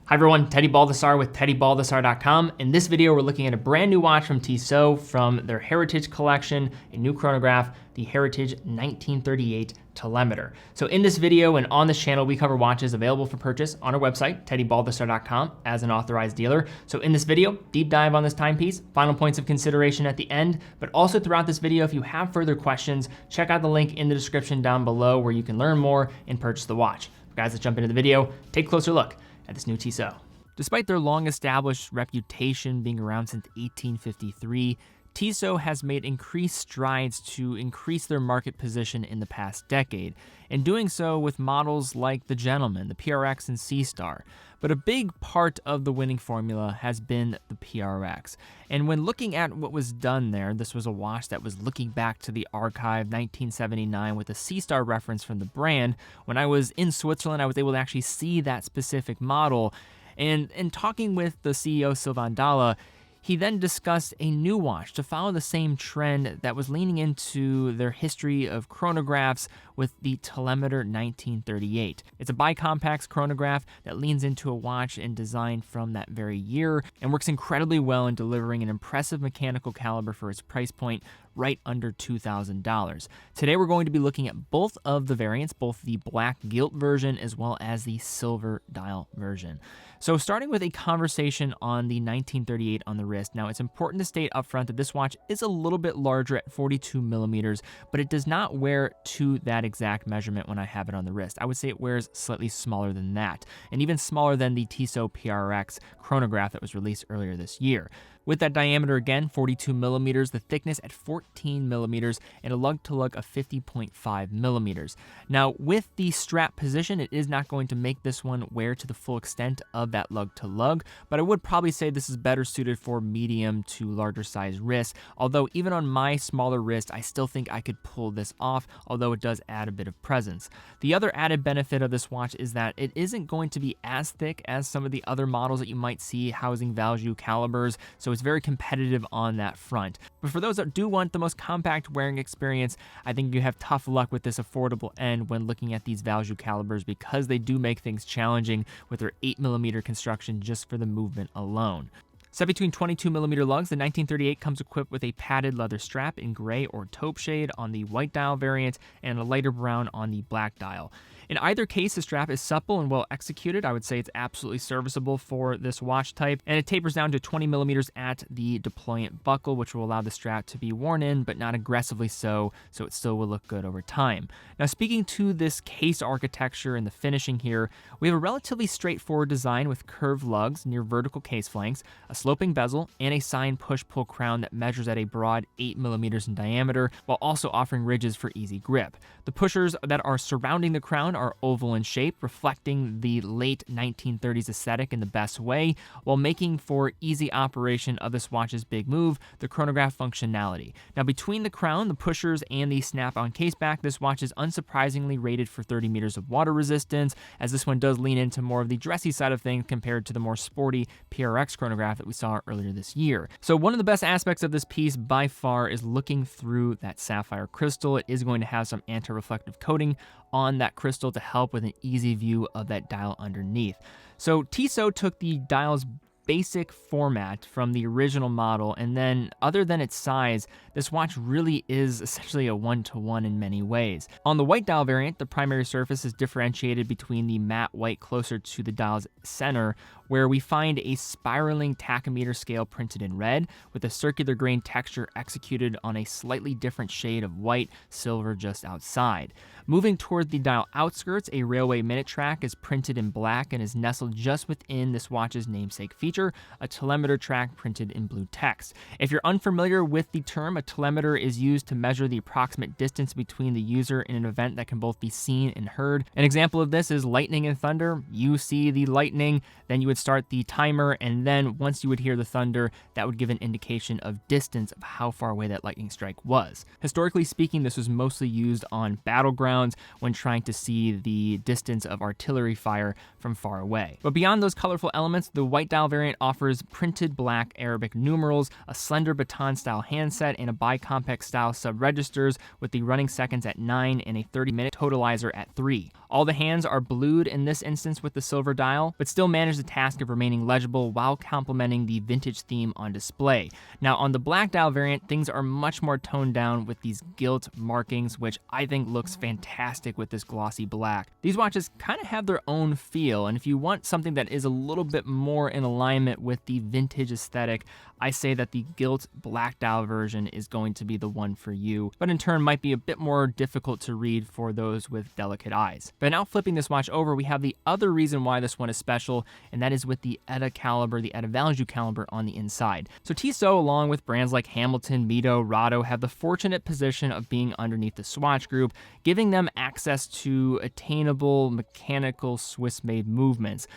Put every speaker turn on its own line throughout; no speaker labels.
Hi everyone, Teddy Baldassarre with TeddyBaldassarre.com. In this video, we're looking at a brand new watch from Tissot from their Heritage collection, a new chronograph, the Heritage 1938 Telemeter. So in this video and on this channel, we cover watches available for purchase on our website, TeddyBaldassarre.com, as an authorized dealer. So in this video, deep dive on this timepiece, final points of consideration at the end, but also throughout this video, if you have further questions, check out the link in the description down below where you can learn more and purchase the watch. Guys, let's jump into the video, take a closer look at this new Tissot. Despite their long-established reputation being around since 1853, Tissot has made increased strides to increase their market position in the past decade, and doing so with models like the Gentleman, the PRX, and C-Star. But a big part of the winning formula has been the PRX. And when looking at what was done there, this was a watch that was looking back to the archive 1979 with a C-Star reference from the brand. When I was in Switzerland, I was able to actually see that specific model. And in talking with the CEO, Sylvain Dalla, he then discussed a new watch to follow the same trend that was leaning into their history of chronographs with the Telemeter 1938. It's a bicompax chronograph that leans into a watch and design from that very year and works incredibly well in delivering an impressive mechanical caliber for its price point, right under $2,000. Today we're going to be looking at both of the variants, both the black gilt version as well as the silver dial version. So starting with a conversation on the 1938 on the wrist. Now it's important to state up front that this watch is a little bit larger at 42 millimeters, but it does not wear to that exact measurement when I have it on the wrist. I would say it wears slightly smaller than that, and even smaller than the Tissot PRX chronograph that was released earlier this year. With that diameter again, 42 millimeters, the thickness at 14 millimeters, and a lug-to-lug of 50.5 millimeters. Now, with the strap position, it is not going to make this one wear to the full extent of that lug-to-lug, but I would probably say this is better suited for medium to larger size wrists, although even on my smaller wrist, I still think I could pull this off, although it does add a bit of presence. The other added benefit of this watch is that it isn't going to be as thick as some of the other models that you might see housing value calibers, so it's very competitive on that front. But for those that do want the most compact wearing experience, I think you have tough luck with this affordable end when looking at these value calibers because they do make things challenging with their 8mm construction just for the movement alone. Set between 22 millimeter lugs, the 1938 comes equipped with a padded leather strap in gray or taupe shade on the white dial variant and a lighter brown on the black dial. In either case, the strap is supple and well executed. I would say it's absolutely serviceable for this watch type, and it tapers down to 20 millimeters at the deployant buckle, which will allow the strap to be worn in, but not aggressively so it still will look good over time. Now, speaking to this case architecture and the finishing here, we have a relatively straightforward design with curved lugs near vertical case flanks, a sloping bezel, and a sign push-pull crown that measures at a broad 8 millimeters in diameter, while also offering ridges for easy grip. The pushers that are surrounding the crown are oval in shape, reflecting the late 1930s aesthetic in the best way, while making for easy operation of this watch's big move, the chronograph functionality. Now, between the crown, the pushers, and the snap-on case back, this watch is unsurprisingly rated for 30 meters of water resistance, as this one does lean into more of the dressy side of things compared to the more sporty PRX chronograph that we saw earlier this year. So one of the best aspects of this piece by far is looking through that sapphire crystal. It is going to have some anti-reflective coating on that crystal to help with an easy view of that dial underneath. So Tissot took the dial's basic format from the original model, and then other than its size, this watch really is essentially a one-to-one in many ways. On the white dial variant, the primary surface is differentiated between the matte white closer to the dial's center, where we find a spiraling tachometer scale printed in red with a circular grain texture executed on a slightly different shade of white, silver just outside. Moving toward the dial outskirts, a railway minute track is printed in black and is nestled just within this watch's namesake feature, a telemeter track printed in blue text. If you're unfamiliar with the term, a telemeter is used to measure the approximate distance between the user in an event that can both be seen and heard. An example of this is lightning and thunder. You see the lightning, then you would start the timer, and then once you would hear the thunder, that would give an indication of distance of how far away that lightning strike was. Historically speaking, this was mostly used on battlegrounds when trying to see the distance of artillery fire from far away. But beyond those colorful elements, the white dial variant variant offers printed black Arabic numerals, a slender baton-style handset, and a bicompact style sub-registers with the running seconds at 9 and a 30-minute totalizer at 3. All the hands are blued in this instance with the silver dial, but still manage the task of remaining legible while complementing the vintage theme on display. Now, on the black dial variant, things are much more toned down with these gilt markings, which I think looks fantastic with this glossy black. These watches kind of have their own feel, and if you want something that is a little bit more in alignment with the vintage aesthetic, I say that the gilt black dial version is going to be the one for you, but in turn might be a bit more difficult to read for those with delicate eyes. But now flipping this watch over, we have the other reason why this one is special, and that is with the ETA caliber, the ETA value caliber on the inside. So Tissot, along with brands like Hamilton, Mito, Rado, have the fortunate position of being underneath the Swatch Group, giving them access to attainable mechanical Swiss-made movements.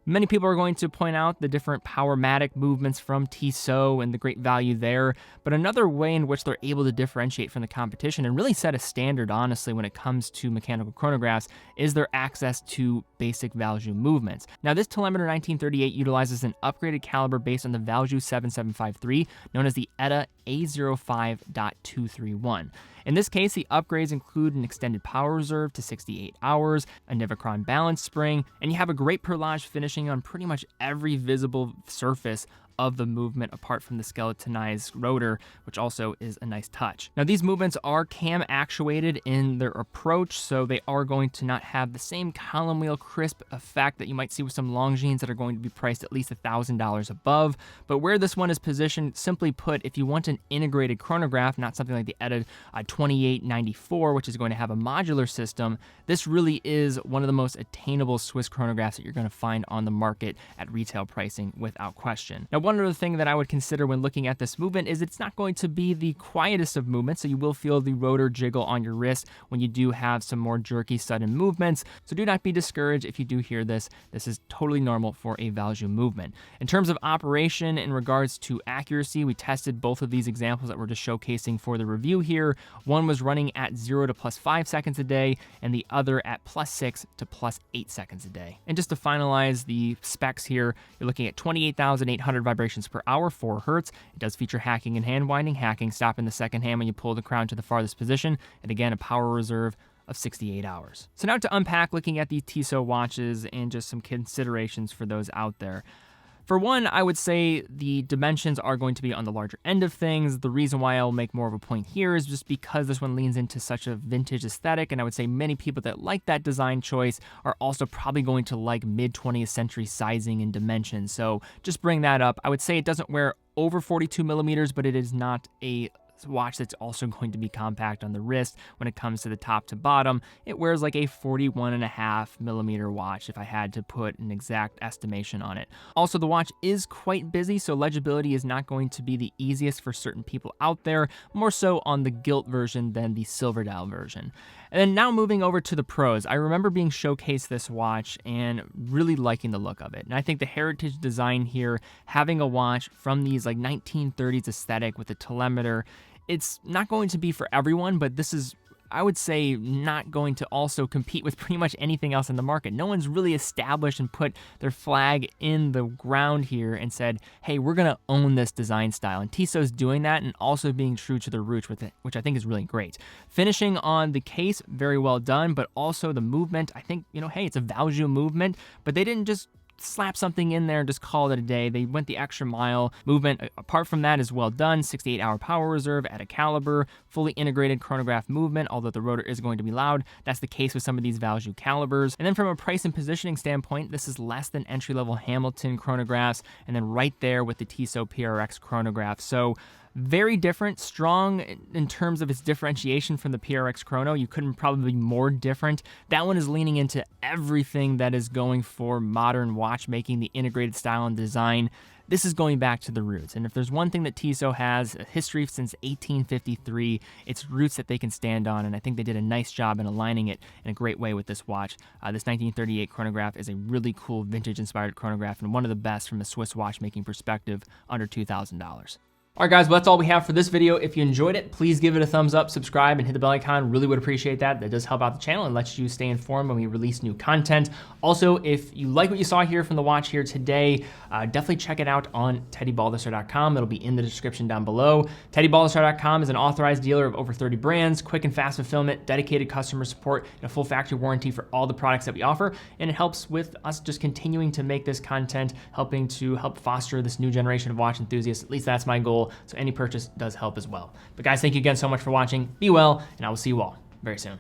Many people are going to point out the different Powermatic movements from Tissot and the great value there, but another way in which they're able to differentiate from the competition and really set a standard, honestly, when it comes to mechanical chronographs is their access to basic value movements. Now, this Telemeter 1938 utilizes an upgraded caliber based on the Valjoux 7753, known as the ETA A05.231. In this case, the upgrades include an extended power reserve to 68 hours, a Nivacron balance spring, and you have a great perlage finishing on pretty much every visible surface of the movement apart from the skeletonized rotor, which also is a nice touch. Now, these movements are cam actuated in their approach, so they are going to not have the same column wheel crisp effect that you might see with some Longines that are going to be priced at least $1,000 above. But where this one is positioned, simply put, if you want an integrated chronograph, not something like the ETA 2894, which is going to have a modular system, this really is one of the most attainable Swiss chronographs that you're going to find on the market at retail pricing without question. Now, one other thing that I would consider when looking at this movement is it's not going to be the quietest of movements, so you will feel the rotor jiggle on your wrist when you do have some more jerky, sudden movements. So do not be discouraged if you do hear this. This is totally normal for a Valjoux movement. In terms of operation, in regards to accuracy, we tested both of these examples that we're just showcasing for the review here. One was running at 0 to +5 seconds a day, and the other at +6 to +8 seconds a day. And just to finalize the specs here, you're looking at 28,800 vibrations per hour, 4 Hertz. It does feature hacking and hand winding, hacking stop in the second hand when you pull the crown to the farthest position, and again, a power reserve of 68 hours. So now to unpack looking at these Tissot watches and just some considerations for those out there. For one, I would say the dimensions are going to be on the larger end of things. The reason why I'll make more of a point here is just because this one leans into such a vintage aesthetic, and I would say many people that like that design choice are also probably going to like mid-20th century sizing and dimensions. So just bring that up. I would say it doesn't wear over 42 millimeters, but it is not a watch that's also going to be compact on the wrist when it comes to the top to bottom. It wears like a 41.5 millimeter watch if I had to put an exact estimation on it. Also, the watch is quite busy, so legibility is not going to be the easiest for certain people out there, more so on the gilt version than the silver dial version. And then now moving over to the pros, I remember being showcased this watch and really liking the look of it. And I think the heritage design here, having a watch from these like 1930s aesthetic with a telemeter, it's not going to be for everyone, but this is, I would say, not going to also compete with pretty much anything else in the market. No one's really established and put their flag in the ground here and said, hey, we're going to own this design style. And Tissot's doing that and also being true to their roots with it, which I think is really great. Finishing on the case, very well done, but also the movement, I think, hey, it's a Valjoux movement, but they didn't just slap something in there and just call it a day. They went the extra mile. Movement, apart from that, is well done. 68-hour power reserve at a caliber, fully integrated chronograph movement, although the rotor is going to be loud. That's the case with some of these Valjoux calibers. And then from a price and positioning standpoint, this is less than entry-level Hamilton chronographs, and then right there with the Tissot PRX chronograph. So very different, strong in terms of its differentiation from the PRX Chrono. You couldn't probably be more different. That one is leaning into everything that is going for modern watchmaking, the integrated style and design. This is going back to the roots. And if there's one thing that Tissot has, a history since 1853, it's roots that they can stand on. And I think they did a nice job in aligning it in a great way with this watch. This 1938 chronograph is a really cool vintage-inspired chronograph and one of the best from a Swiss watchmaking perspective under $2,000. All right, guys, well, that's all we have for this video. If you enjoyed it, please give it a thumbs up, subscribe, and hit the bell icon. Really would appreciate that. That does help out the channel and lets you stay informed when we release new content. Also, if you like what you saw here from the watch here today, definitely check it out on TeddyBaldassarre.com. It'll be in the description down below. TeddyBaldassarre.com is an authorized dealer of over 30 brands, quick and fast fulfillment, dedicated customer support, and a full factory warranty for all the products that we offer. And it helps with us just continuing to make this content, helping to help foster this new generation of watch enthusiasts. At least that's my goal. So any purchase does help as well. But guys, thank you again so much for watching. Be well, and I will see you all very soon.